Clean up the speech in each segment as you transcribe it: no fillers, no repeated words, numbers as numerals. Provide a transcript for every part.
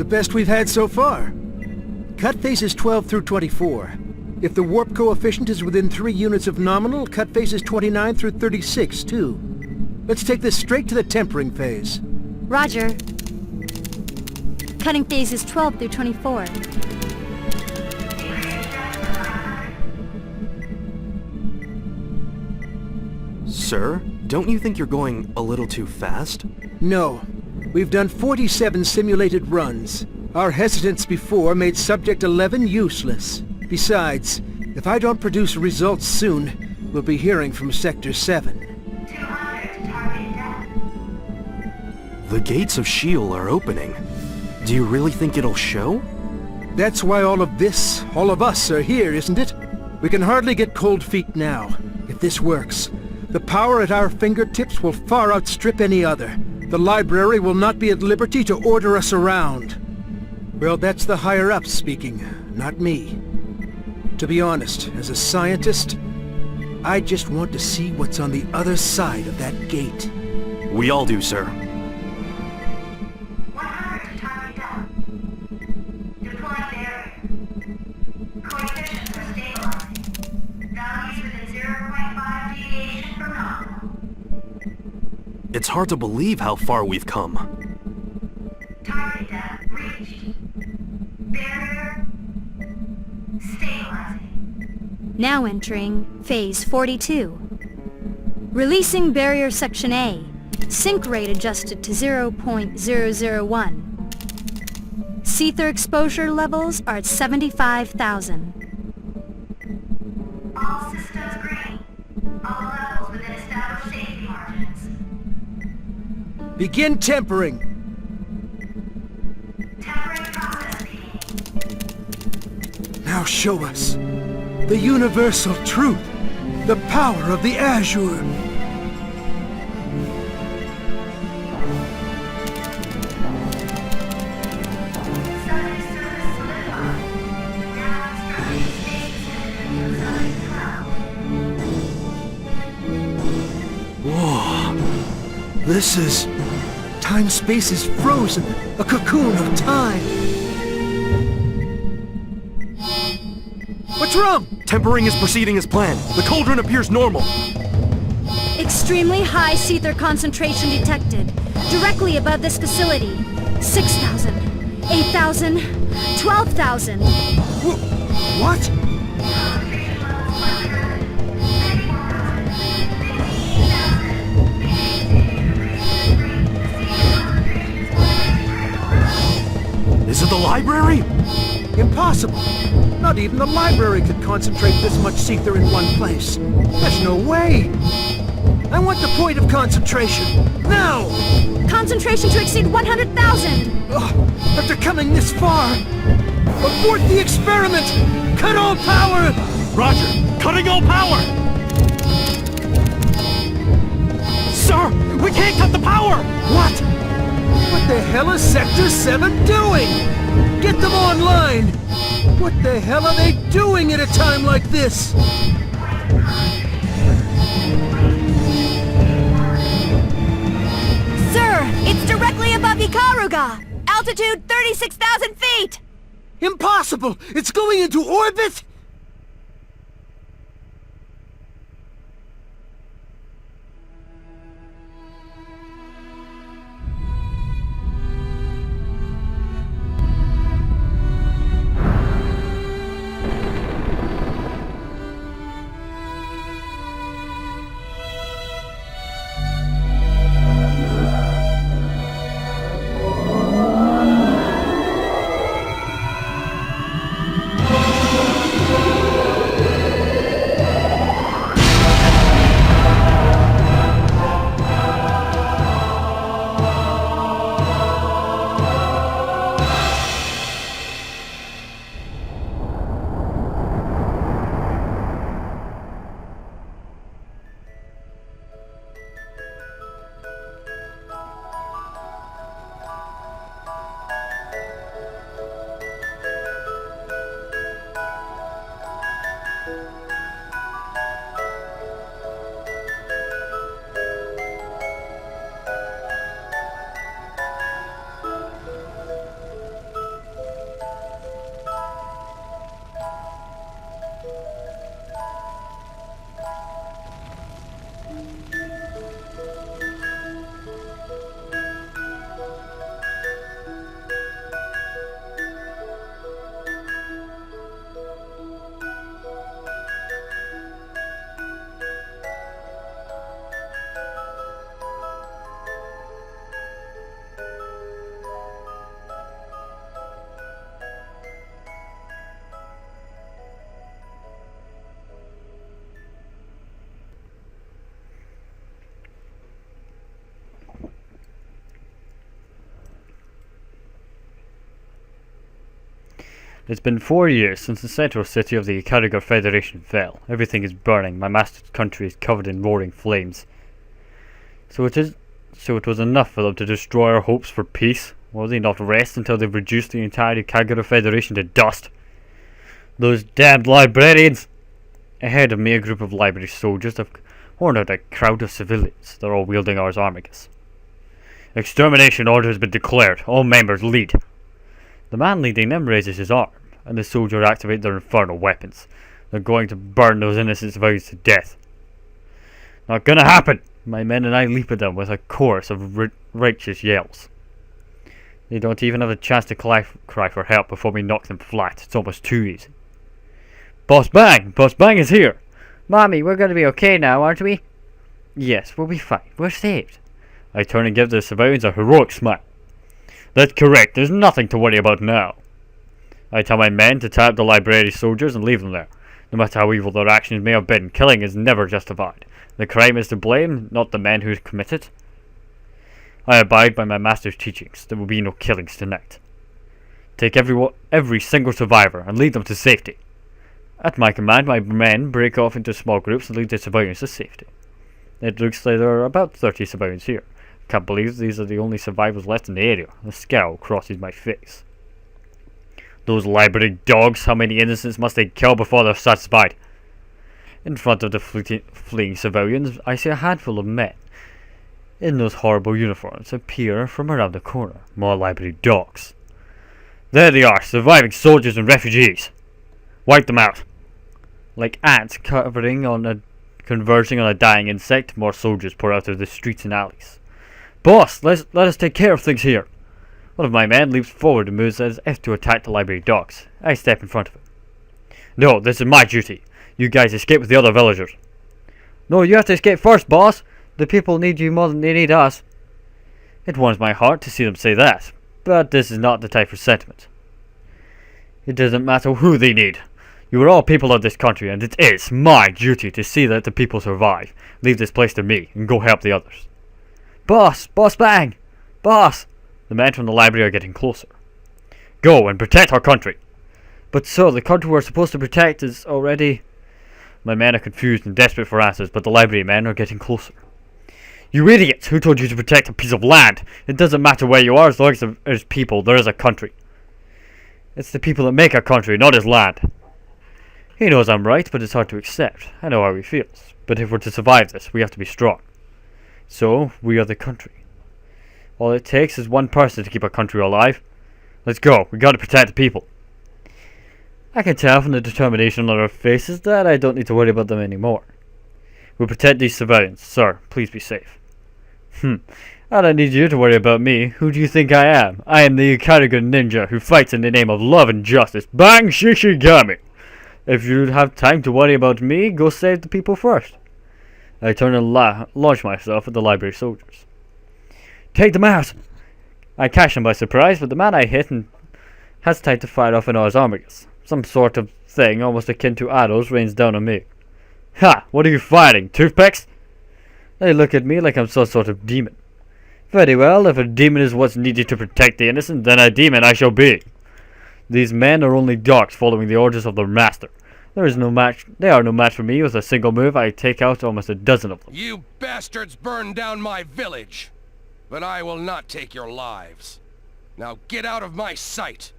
best we've had so far. Cut phases 12 through 24. If the warp coefficient is within 3 units of nominal, cut phases 29 through 36, too. Let's take this straight to the tempering phase. Roger. Cutting phases 12 through 24. Sir, don't you think you're going a little too fast? No. We've done 47 simulated runs. Our hesitance before made Subject 11 useless. Besides, if I don't produce results soon, we'll be hearing from Sector 7. 200 to target depth. The gates of Sheol are opening. Do you really think it'll show? That's why all of this, all of us are here, isn't it? We can hardly get cold feet now. If this works, the power at our fingertips will far outstrip any other. The library will not be at liberty to order us around. Well, that's the higher-ups speaking, not me. To be honest, as a scientist, I just want to see what's on the other side of that gate. We all do, sir. 100 to target depth. Deploying barrier. Coefficients are stabilizing. Values within 0.5 deviation from nominal. It's hard to believe how far we've come. Target depth reached. Barrier stabilizing. Now entering phase 42. Releasing barrier section A. Sync rate adjusted to 0.001. Seether exposure levels are at 75,000. All systems green. All levels within established safety margins. Begin tempering! Tempering process beginning. Now show us the universal truth, the power of the Azure. Subject service solidified. Now instructing space center to subject 12. Whoa! This is... Time-space is frozen, a cocoon of time. What's wrong? Tempering is proceeding as planned. The cauldron appears normal. Extremely high Seether concentration detected. Directly above this facility. 6,000, 8,000, 12,000. What? Concentration levels 100. 94,000. 15,000. Is it the library? Impossible. Not even the library could concentrate this much Seether in one place. There's no way. I want the point of concentration. Now! Concentration to exceed 100,000. After coming this far, abort the experiment! Cut all power! Roger, cutting all power! Sir, we can't cut the power! What? What the hell is Sector 7 doing? Get them online! What the hell are they doing at a time like this? Sir, it's directly above Ikaruga. Altitude 36,000 feet. Impossible! It's going into orbit? It's been 4 years since the central city of the Ikaruga Federation fell. Everything is burning. My master's country is covered in roaring flames. So it was enough for them to destroy our hopes for peace. Will they not rest until they've reduced the entire Ikaruga Federation to dust? Those damned librarians! Ahead of me, a group of library soldiers have cornered a crowd of civilians. They're all wielding ours armigas. Extermination order has been declared. All members lead. The man leading them raises his arm, and the soldiers activate their infernal weapons. They're going to burn those innocent civilians to death. Not gonna happen! My men and I leap at them with a chorus of righteous yells. They don't even have a chance to cry for help before we knock them flat. It's almost too easy. Boss Bang! Boss Bang is here! Mommy, we're gonna be okay now, aren't we? Yes, we'll be fine. We're saved. I turn and give the civilians a heroic smile. That's correct. There's nothing to worry about now. I tell my men to tie up the library soldiers and leave them there. No matter how evil their actions may have been, killing is never justified. The crime is to blame, not the men who commit it. I abide by my master's teachings. There will be no killings tonight. Take every single survivor and lead them to safety. At my command, my men break off into small groups and lead the civilians to safety. It looks like there are about 30 civilians here. Can't believe these are the only survivors left in the area. A scowl crosses my face. Those library dogs, how many innocents must they kill before they're satisfied? In front of the fleeing civilians, I see a handful of men in those horrible uniforms appear from around the corner. More library dogs. There they are, surviving soldiers and refugees. Wipe them out. Like ants converging on a dying insect, more soldiers pour out of the streets and alleys. Boss, let us take care of things here. One of my men leaps forward and moves as if to attack the library dogs. I step in front of him. No, this is my duty. You guys escape with the other villagers. No, you have to escape first, boss. The people need you more than they need us. It warms my heart to see them say that, but this is not the type of sentiment. It doesn't matter who they need. You are all people of this country, and it is my duty to see that the people survive. Leave this place to me, and go help the others. Boss! Boss Bang! Boss! The men from the library are getting closer. Go and protect our country. But sir, the country we're supposed to protect is already... My men are confused and desperate for answers, but the library men are getting closer. You idiots! Who told you to protect a piece of land? It doesn't matter where you are as long as there's people, there is a country. It's the people that make our country, not his land. He knows I'm right, but it's hard to accept. I know how he feels. But if we're to survive this, we have to be strong. So, we are the country. All it takes is one person to keep our country alive. Let's go. We gotta protect the people. I can tell from the determination on our faces that I don't need to worry about them anymore. We'll protect these civilians. Sir, please be safe. I don't need you to worry about me. Who do you think I am? I am the Ikaruga ninja who fights in the name of love and justice. Bang Shishigami! If you have time to worry about me, go save the people first. I turn and launch myself at the library soldiers. Take them out! I catch them by surprise, but the man I hit has time to fire off another armagus. Some sort of thing, almost akin to arrows, rains down on me. Ha! What are you firing? Toothpicks? They look at me like I'm some sort of demon. Very well, if a demon is what's needed to protect the innocent, then a demon I shall be. These men are only dogs following the orders of their master. They are no match for me. With a single move, I take out almost a dozen of them. You bastards burned down my village, but I will not take your lives. Now get out of my sight,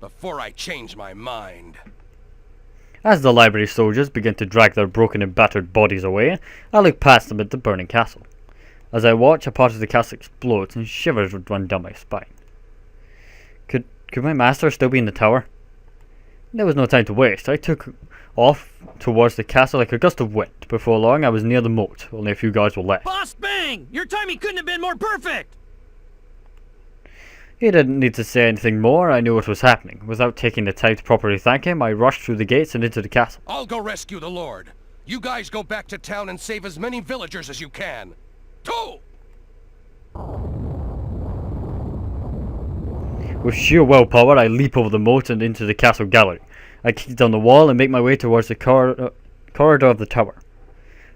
before I change my mind. As the library soldiers begin to drag their broken and battered bodies away, I look past them at the burning castle. As I watch, a part of the castle explodes and shivers would run down my spine. Could my master still be in the tower? There was no time to waste. I took off towards the castle like a gust of wind. Before long, I was near the moat. Only a few guards were left. Boss Bang! Your timing couldn't have been more perfect! He didn't need to say anything more. I knew what was happening. Without taking the time to properly thank him, I rushed through the gates and into the castle. I'll go rescue the Lord. You guys go back to town and save as many villagers as you can. Go! With sheer willpower, I leap over the moat and into the castle gallery. I kick down the wall and make my way towards the corridor of the tower.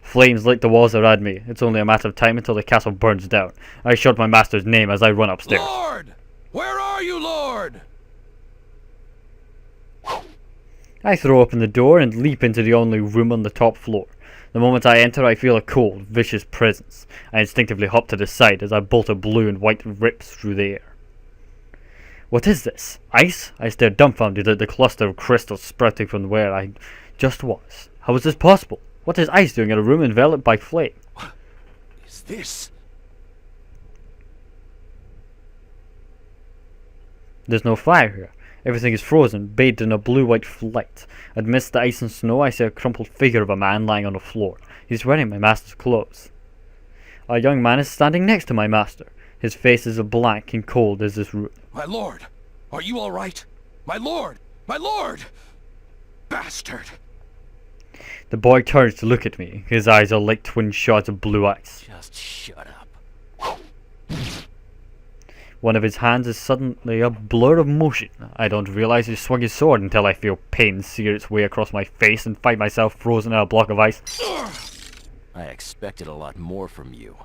Flames light the walls around me. It's only a matter of time until the castle burns down. I shout my master's name as I run upstairs. Lord! Where are you, Lord? I throw open the door and leap into the only room on the top floor. The moment I enter, I feel a cold, vicious presence. I instinctively hop to the side as a bolt of blue and white rips through the air. What is this? Ice? I stare dumbfounded at the cluster of crystals sprouting from where I just was. How is this possible? What is ice doing in a room enveloped by flame? What is this? There's no fire here. Everything is frozen, bathed in a blue-white light. Amidst the ice and snow, I see a crumpled figure of a man lying on the floor. He's wearing my master's clothes. A young man is standing next to my master. His face is as blank and cold as this room. My lord, are you all right? My lord! My lord! Bastard! The boy turns to look at me. His eyes are like twin shots of blue ice. Just shut up. One of his hands is suddenly a blur of motion. I don't realize he swung his sword until I feel pain sear its way across my face and find myself frozen in a block of ice. I expected a lot more from you.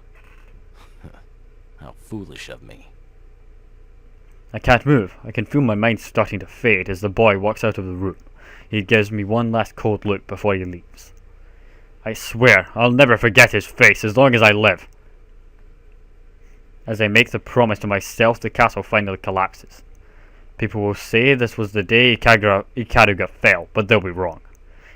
How foolish of me. I can't move. I can feel my mind starting to fade as the boy walks out of the room. He gives me one last cold look before he leaves. I swear I'll never forget his face as long as I live. As I make the promise to myself, the castle finally collapses. People will say this was the day Ikaruga fell, but they'll be wrong.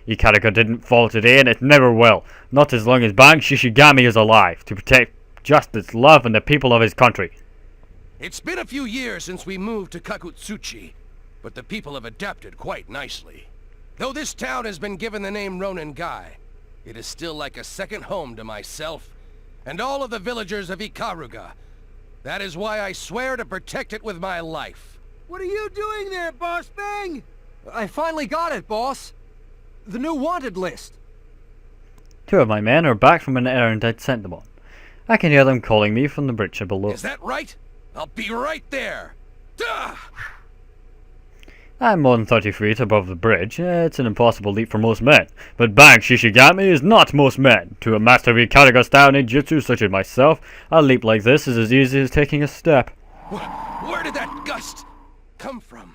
Ikaruga didn't fall today, and it never will. Not as long as Bang Shishigami is alive, to protect justice, love, and the people of his country. It's been a few years since we moved to Kakutsuchi, but the people have adapted quite nicely. Though this town has been given the name Ronin Gai, it is still like a second home to myself and all of the villagers of Ikaruga. That is why I swear to protect it with my life. What are you doing there, Boss Bang? I finally got it, boss. The new wanted list. 2 of my men are back from an errand I'd sent them on. I can hear them calling me from the bridge below. Is that right? I'll be right there. Duh! I'm more than 30 feet above the bridge. It's an impossible leap for most men. But Bang Shishigami is not most men. To a master of Ikaruga style ninjutsu such as myself, a leap like this is as easy as taking a step. Where did that gust come from?